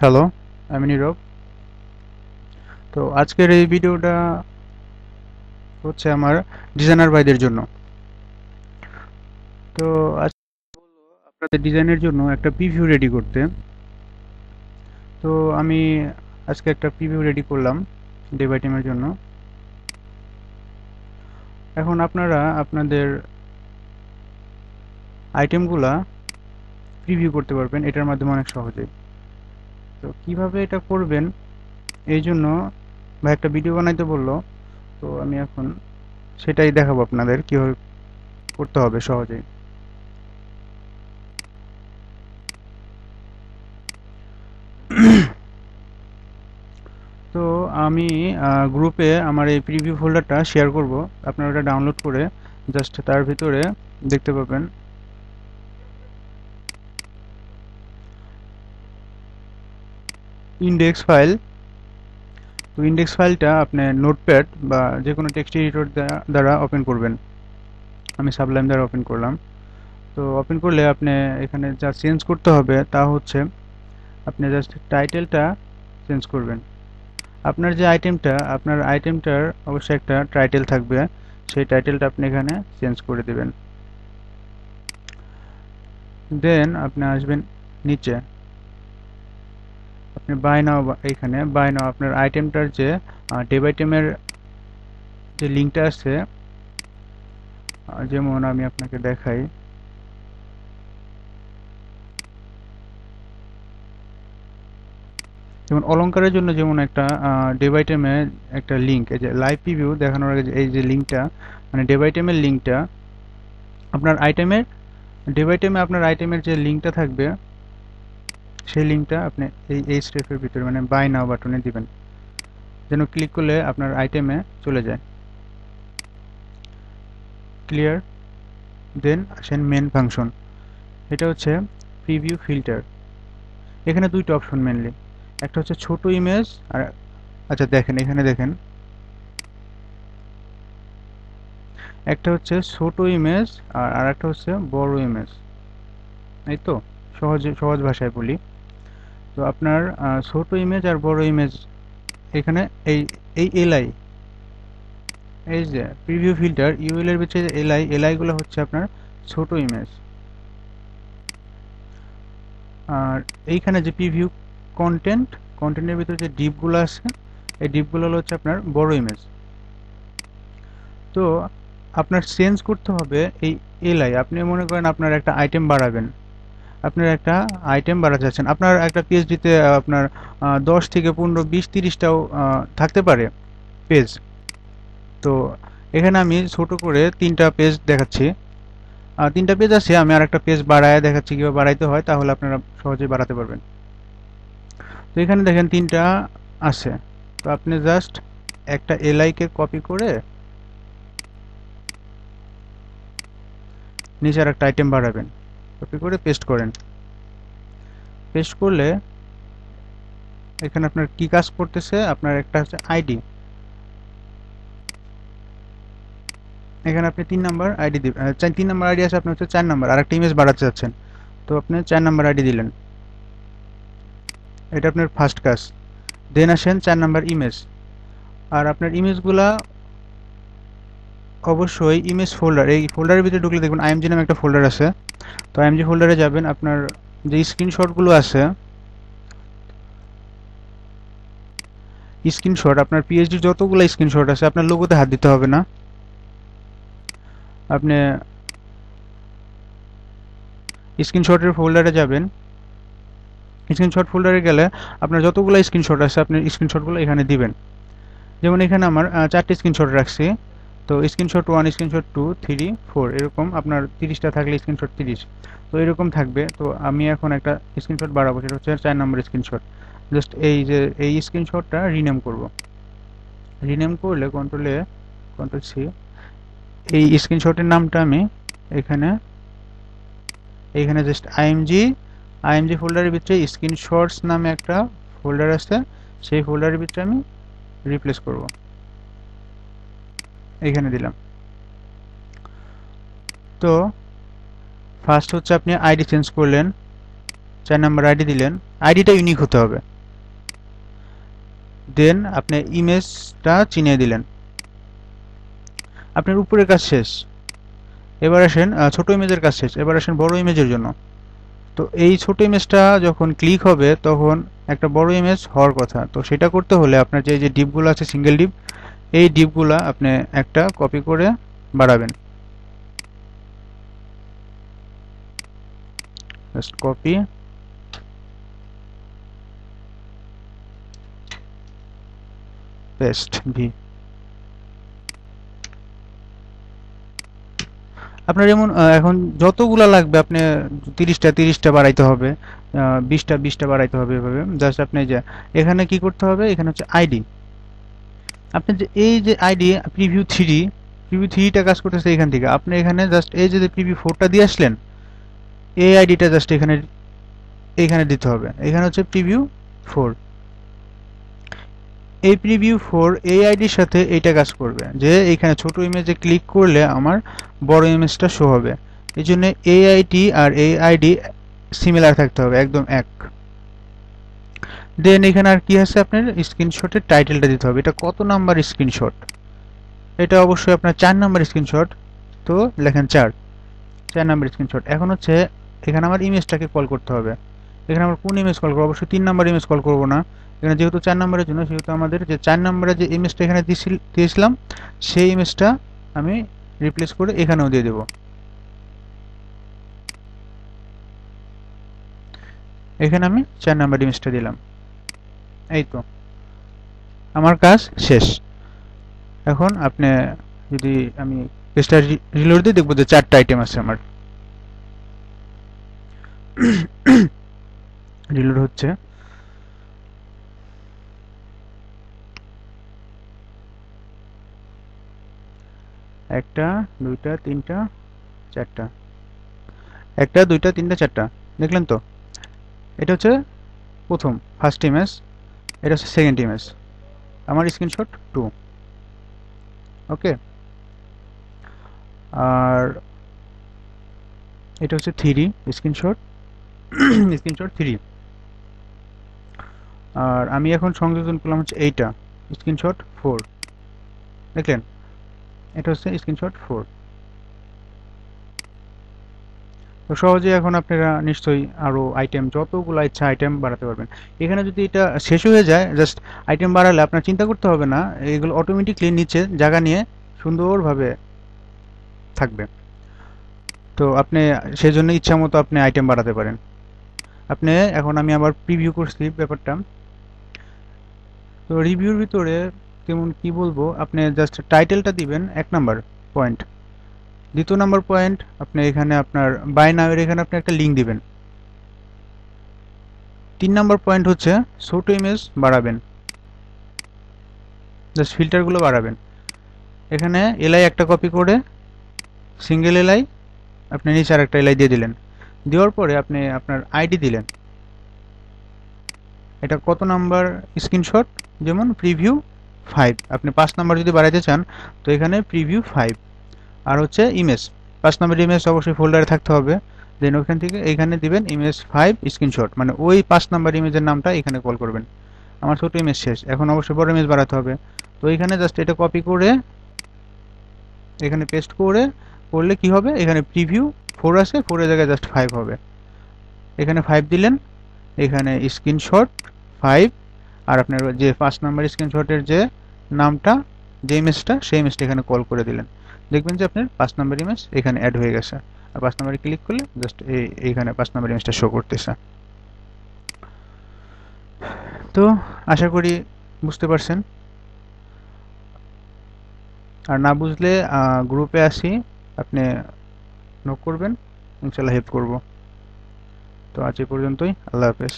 Hello, আমি নীরব। তো আজকের এই ভিডিওটা হচ্ছে আমার ডিজাইনার ভাইদের জন্য। তো আজ আপনাদের ডিজাইনের জন্য একটা প্রিভিউ রেডি করতে। তো আমি আজকে একটা প্রিভিউ রেডি করলাম ডে বাই টাইমের জন্য। এখন আপনারা আপনাদের আইটেমগুলা প্রিভিউ করতে পারবেন এটার মাধ্যমে অনেক সহজেই। তো কিভাবে এটা করবেন এই জন্য ভাই একটা ভিডিও বানাইতে বললো। তো আমি এখন সেটাই দেখাবো আপনাদের কিভাবে করতে হবে সহজেই। তো আমি গ্রুপে আমার এই প্রিভিউ ফোল্ডারটা শেয়ার করব। আপনারা ওটা ডাউনলোড করে জাস্ট তার ভিতরে দেখতে পাবেন ইন্ডেক্স ফাইল। তো ইন্ডেক্স ফাইলটা আপনি নোটপ্যাড বা যে কোনো টেক্সট এডিটর দ্বারা ওপেন করবেন। আমি সাবলাইম দ্বারা ওপেন করলাম। তো ওপেন করলে আপনি এখানে যা চেঞ্জ করতে হবে তা হচ্ছে আপনি জাস্ট টাইটেলটা চেঞ্জ করবেন। আপনার আইটেমটার অবশ্যই একটা টাইটেল থাকবে, সেই টাইটেলটা আপনি এখানে চেঞ্জ করে দেবেন। দেন আপনি আসবেন নিচে, আপনি বাই নাও, এখানে বাই নাও আপনার আইটেমটার যে ডেব আইটেমের যে লিঙ্কটা আছে, যেমন আমি আপনাকে দেখাই, যেমন অলংকারের জন্য যেমন একটা ডেব আইটেমে একটা লিঙ্ক, এই যে লাইভ প্রিভিউ দেখানোর আগে এই যে লিঙ্কটা, মানে ডেব আইটেমের লিঙ্কটা আপনার আইটেমের ডেব আইটেমে আপনার আইটেমের যে লিঙ্কটা থাকবে সেই লিঙ্কটা আপনি এই স্টেপের ভিতরে মানে বাই নাও বাটনে দিবেন, যেন ক্লিক করলে আপনার আইটেমে চলে যায়। ক্লিয়ার? দেন আসেন মেন ফাংশন। এটা হচ্ছে প্রিভিউ ফিল্টার। এখানে দুইটা অপশন মেনলি, একটা হচ্ছে ছোট ইমেজ আর, আচ্ছা দেখেন এখানে দেখেন, একটা হচ্ছে ছোট ইমেজ আর আরেকটা হচ্ছে বড় ইমেজ। এই তো সহজ ভাষায় বলি। তো আপনার ছোট ইমেজ আর বড় ইমেজ এখানে এই এই এলআই, এই যে প্রিভিউ ফিল্টার ইউএল এর ভিতরে যে এলআই গুলো হচ্ছে আপনার ছোট ইমেজ, আর এইখানে যে প্রিভিউ কন্টেন্টের ভিতরে যে ডিপগুলো আছে এই ডিপগুলো হচ্ছে আপনার বড় ইমেজ। তো আপনার চেঞ্জ করতে হবে এই এলআই। আপনি মনে করেন আপনার একটা আইটেম বাড়াবেন, আপনার একটা আইটেম বাড়াতে চাচ্ছেন, আপনার একটা পিএইচডিতে আপনার 10 থেকে 15 20 30টাও থাকতে পারে পেজ। তো এখানে আমি ছোট করে 3টা পেজ দেখাচ্ছি, 3টা পেজ আছে, আমি আর একটা পেজ বাড়ায় দেখাচ্ছি কিভাবে বাড়াইতে হয়, তাহলে আপনারা সহজেই বাড়াতে পারবেন। তো এখানে দেখেন 3টা আছে। তো আপনি জাস্ট একটা এলআই কে কপি করে নিচে আর একটা আইটেম বাড়াবেন, কপি করে পেস্ট করেন। পেস্ট করলে এখানে আপনার কি কাজ করতেছে, আপনার একটা হচ্ছে আইডি, এখানে আপনি 3 নাম্বার আইডি দিবেন, 3 নাম্বার আইডি আছে, আপনি হচ্ছে 4 নাম্বার আর একটা ইমেজ বাড়াতে চাচ্ছেন, তো আপনি 4 নাম্বার আইডি দিলেন, এটা আপনার ফার্স্ট কাজ। দেন আসেন 4 নাম্বার ইমেজ, আর আপনার ইমেজগুলা অবশ্যই ইমেজ ফোল্ডার, এই ফোল্ডারের ভিতরে ঢুকলে দেখবেন আইএমজি নামে একটা ফোল্ডার আছে। তো আইএমজি ফোল্ডারে যাবেন, আপনার যে স্ক্রিনশটগুলো আছে, স্ক্রিনশট আপনার পিএইচডির যতগুলো স্ক্রিনশট আছে, আপনার লোগোতে হাত দিতে হবে না, আপনি স্ক্রিনশটের ফোল্ডারে যাবেন। স্ক্রিনশট ফোল্ডারে গেলে আপনার যতগুলো স্ক্রিনশট আছে আপনি স্ক্রিনশটগুলো এখানে দিবেন। যেমন এখানে আমার 4টে স্ক্রিনশট রাখছি। তো স্ক্রিনশট 1, স্ক্রিনশট 2, 3, 4 এরকম আপনার 30টা থাকলে স্ক্রিনশট 30, তো এরকম থাকবে। তো আমি এখন একটা স্ক্রিনশট বাড়াবো, সেটা হচ্ছে 4 নম্বর স্ক্রিনশট। জাস্ট এই যে এই স্ক্রিনশটটা রিনেম করব। রিনেম করলে কন্ট্রোল সি, এই স্ক্রিনশটের নামটা আমি এখানে জাস্ট আইএমজি ফোল্ডারের ভিতরে স্ক্রিনশটস নামে একটা ফোল্ডার আছে, সেই ফোল্ডারের ভিতরে আমি রিপ্লেস করব, এখানে দিলাম। তো ফার্স্ট হচ্ছে আপনি আইডি চেঞ্জ করলেন, 4 নাম্বার আইডি দিলেন, আইডিটা ইউনিক হতে হবে। দেন আপনি ইমেজটা চিনিয়ে দিলেন, আপনার উপরের কাজ শেষ। এবার আসেন ছোট ইমেজের কাজ শেষ, এবার আসেন বড় ইমেজের জন্য। তো এই ছোট ইমেজটা যখন ক্লিক হবে তখন একটা বড় ইমেজ হওয়ার কথা, তো সেটা করতে হলে আপনার যে ডিপগুলো আছে সিঙ্গেল ডিপ, এই ডিপগুলো আপনি একটা কপি করে বাড়াবেন। জাস্ট কপি, পেস্ট ভি। আপনার যেমন এখন যতগুলা লাগবে আপনি 30টা বাড়াইতে হবে, 20টা বাড়াইতে হবে, এভাবে জাস্ট আপনি যে এখানে কি করতে হবে, এখানে হচ্ছে আইডি। আপনি যে এই যে আইডি প্রিভিউ 3টা কাজ করতেছে এখান থেকে, আপনি এখানে জাস্ট এই যে প্রিভিউ 4টা দিয়ে আসলেন, এই আইডিটা জাস্ট এখানে দিতে হবে। এখানে হচ্ছে প্রিভিউ 4, এই প্রিভিউ 4 এই আইডির সাথে এইটা কাজ করবে, যে এইখানে ছোট ইমেজে ক্লিক করলে আমার বড় ইমেজটা শো হবে। এই জন্য এই আইডি আর এই আইডি সিমিলার থাকতে হবে, একদম এক। দেন এখানে আর কি আছে, আপনার স্ক্রিনশটের টাইটেলটা দিতে হবে। এটা কত নাম্বার স্ক্রিনশট? এটা অবশ্যই আপনার 4 নাম্বার স্ক্রিনশট, তো লেখেন 4 নাম্বার স্ক্রিনশট। এখন হচ্ছে এখানে আমার ইমেজটাকে কল করতে হবে। এখানে আমরা কোন ইমেজ কল করবো? অবশ্যই 3 নাম্বার ইমেজ কল করবো না, এখানে যেহেতু 4 নাম্বারের জন্য, সেহেতু আমাদের যে 4 নাম্বারের যে ইমেজটা এখানে দিয়েছিলাম সেই ইমেজটা আমি রিপ্লেস করে এখানেও দিয়ে দেব। এখানে আমি 4 নাম্বার ইমেজটা দিলাম। এই তো আমার কাজ শেষ। এখন আপনি যদি আমি পেজটা রিলোড দিই, দেখবো যে 4টা আইটেম আছে আমার। রিলোড হচ্ছে। একটা, দুইটা, তিনটা, চারটা। একটা, দুইটা, তিনটা, চারটা। দেখলেন তো? এটা হচ্ছে প্রথম ফার্স্ট ইমেজ, এটা হচ্ছে সেকেন্ড ইমেজ, আমার স্ক্রিনশট 2। ওকে, আর এটা হচ্ছে 3 স্ক্রিনশট, স্ক্রিনশট 3। আর আমি এখন সংযোজন করলাম হচ্ছে এইটা, স্ক্রিনশট 4। দেখলেন? এটা হচ্ছে স্ক্রিনশট 4। তো সহজে এখন আপনারা নিশ্চয়ই আরও আইটেম, যতগুলো ইচ্ছা আইটেম বাড়াতে পারবেন। এখানে যদি এটা শেষ হয়ে যায়, জাস্ট আইটেম বাড়ালে আপনার চিন্তা করতে হবে না, এগুলো অটোমেটিকলি নিচে জায়গা নিয়ে সুন্দরভাবে থাকবে। তো আপনি সেই জন্য ইচ্ছা মতো আপনি আইটেম বাড়াতে পারেন। আপনি এখন আমি আবার প্রিভিউ করছি ব্যাপারটা। তো রিভিউর ভিতরে তেমন কি বলবো, আপনি জাস্ট টাইটেলটা দিবেন 1 নাম্বার পয়েন্ট। দ্বিতীয় নাম্বার পয়েন্ট, আপনি এখানে আপনার বাই নাও এর এখানে আপনি একটা লিঙ্ক দিবেন। 3 নাম্বার পয়েন্ট হচ্ছে ছোট ইমেজ বাড়াবেন, জাস্ট ফিল্টারগুলো বাড়াবেন। এখানে এলআই একটা কপি করে সিঙ্গেল এলআই আপনি নিচে আর একটা এলআই দিয়ে দিলেন। দেওয়ার পরে আপনি আপনার আইডি দিলেন। এটা কত নাম্বার স্ক্রিনশট? যেমন প্রিভিউ 5, আপনি 5 নাম্বার যদি বাড়াইতে চান তো এখানে প্রিভিউ 5। আর হচ্ছে ইমেজ, 5 নাম্বার ইমেজ অবশ্যই ফোল্ডারে থাকতে হবে। দেন ওখান থেকে এখানে দিবেন ইমেজ 5 স্ক্রিনশট, মানে ওই 5 নাম্বার ইমেজের নামটা এখানে কল করবেন। আমার ছোট ইমেজ শেষ, এখন অবশ্যই বড় ইমেজ বাড়াতে হবে। তো এখানে জাস্ট এটা কপি করে এখানে পেস্ট করলে কি হবে, এখানে প্রিভিউ 4 আছে, 4 এর জায়গায় জাস্ট 5 হবে। এখানে 5 দিলেন, এখানে স্ক্রিনশট 5, আর আপনার যে 5 নাম্বার স্ক্রিনশটের যে নামটা, যে ইমেজটা, সেই ইমেজটা এখানে কল করে দিলেন। দেখবেন যে আপনার 5 নাম্বার ইমেজ এখানে অ্যাড হয়ে গেছে। আর 5 নাম্বারে ক্লিক করলে জাস্ট এইখানে 5 নাম্বার ইমেজটা শো করতেছে। তো আশা করি বুঝতে পারছেন। আর না বুঝলে গ্রুপে আসি, আপনি নক করবেন, ইনশাল্লাহ হেল্প করব। তো আজ এই পর্যন্তই, আল্লাহ হাফেজ।